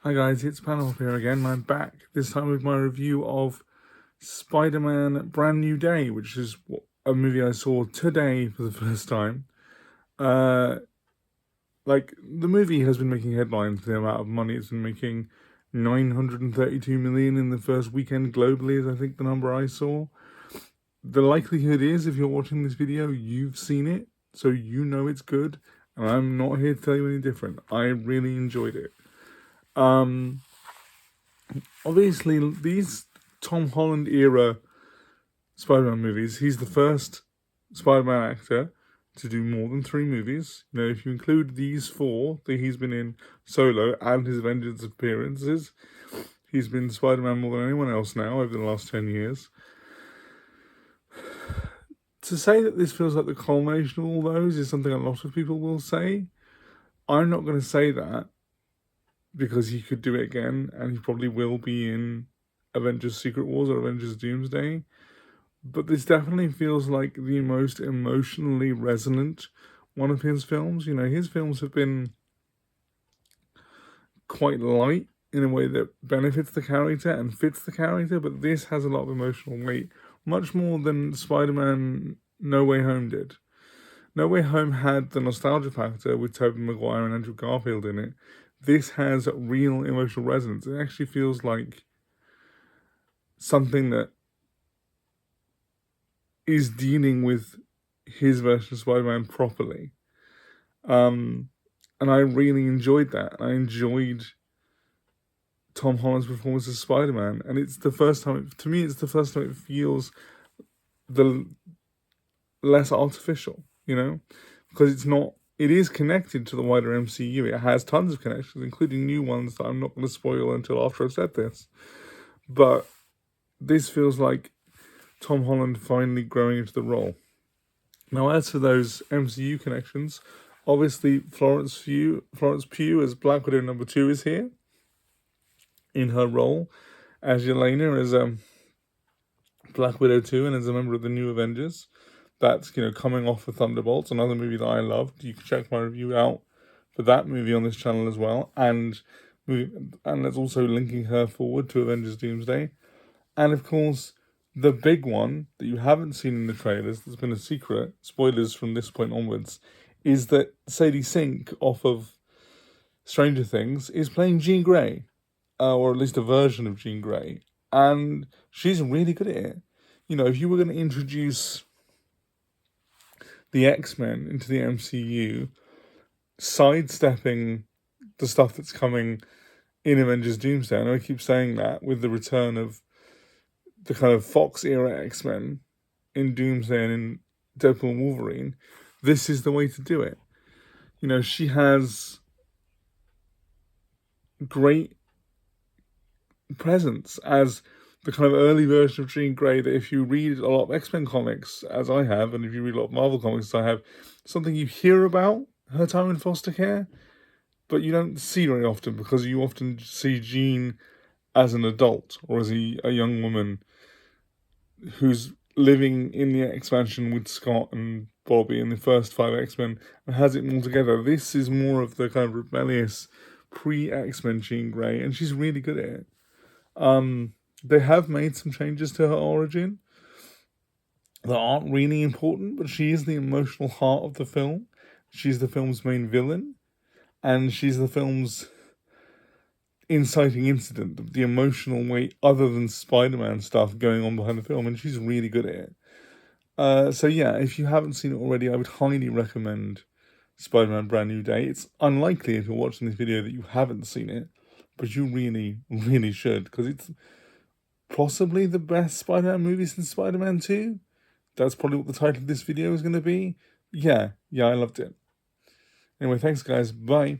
Hi guys, it's Panel here again. I'm back, this time with my review of Spider-Man Brand New Day, which is a movie I saw today for the first time. The movie has been making headlines for the amount of money it's been making. 932 million in the first weekend globally is I think the number I saw. The likelihood is, if you're watching this video, you've seen it, so you know it's good, and I'm not here to tell you any different. I really enjoyed it. Obviously, these Tom Holland era Spider-Man movies, he's the first Spider-Man actor to do more than 3 movies. You know, if you include these 4 that he's been in solo and his Avengers appearances, he's been Spider-Man more than anyone else now over the last 10 years. To say that this feels like the culmination of all those is something a lot of people will say. I'm not going to say that, because he could do it again, and he probably will be in Avengers Secret Wars or Avengers Doomsday. But this definitely feels like the most emotionally resonant one of his films. You know, his films have been quite light in a way that benefits the character and fits the character, but this has a lot of emotional weight, much more than Spider-Man No Way Home did. No Way Home had the nostalgia factor with Tobey Maguire and Andrew Garfield in it. This has real emotional resonance. It actually feels like something that is dealing with his version of Spider-Man properly. And I really enjoyed that. I enjoyed Tom Holland's performance as Spider-Man. And it's the first time, to me, it's the first time it feels the less artificial, you know? Because it is connected to the wider MCU. It has tons of connections, including new ones that I'm not going to spoil until after I've said this. But this feels like Tom Holland finally growing into the role. Now, as for those MCU connections, obviously Florence Pugh as Black Widow number 2 is here in her role as Yelena, as Black Widow 2, and as a member of the New Avengers. That's, coming off of Thunderbolts, another movie that I loved. You can check my review out for that movie on this channel as well. And that's also linking her forward to Avengers Doomsday. And of course, the big one that you haven't seen in the trailers, that's been a secret, spoilers from this point onwards, is that Sadie Sink off of Stranger Things is playing Jean Grey, or at least a version of Jean Grey. And she's really good at it. You know, if you were going to introduce the X-Men into the MCU, sidestepping the stuff that's coming in Avengers Doomsday, I know I keep saying that, with the return of the kind of Fox era X-Men in Doomsday and in Deadpool and Wolverine, this is the way to do it. You know, she has great presence as the kind of early version of Jean Grey, that if you read a lot of X-Men comics, as I have, and if you read a lot of Marvel comics, as I have, something you hear about her time in foster care, but you don't see very often, because you often see Jean as an adult, or as a young woman who's living in the expansion with Scott and Bobby in the first 5 X-Men and has it all together. This is more of the kind of rebellious pre-X-Men Jean Grey, and she's really good at it. They have made some changes to her origin that aren't really important, but she is the emotional heart of the film. She's the film's main villain, and she's the film's inciting incident, the emotional weight other than Spider-Man stuff going on behind the film, and she's really good at it. So yeah, if you haven't seen it already, I would highly recommend Spider-Man Brand New Day. It's unlikely, if you're watching this video, that you haven't seen it, but you really, really should, because it's possibly the best Spider-Man movie since Spider-Man 2. That's probably what the title of this video is going to be. Yeah, I loved it. Anyway, thanks guys, bye.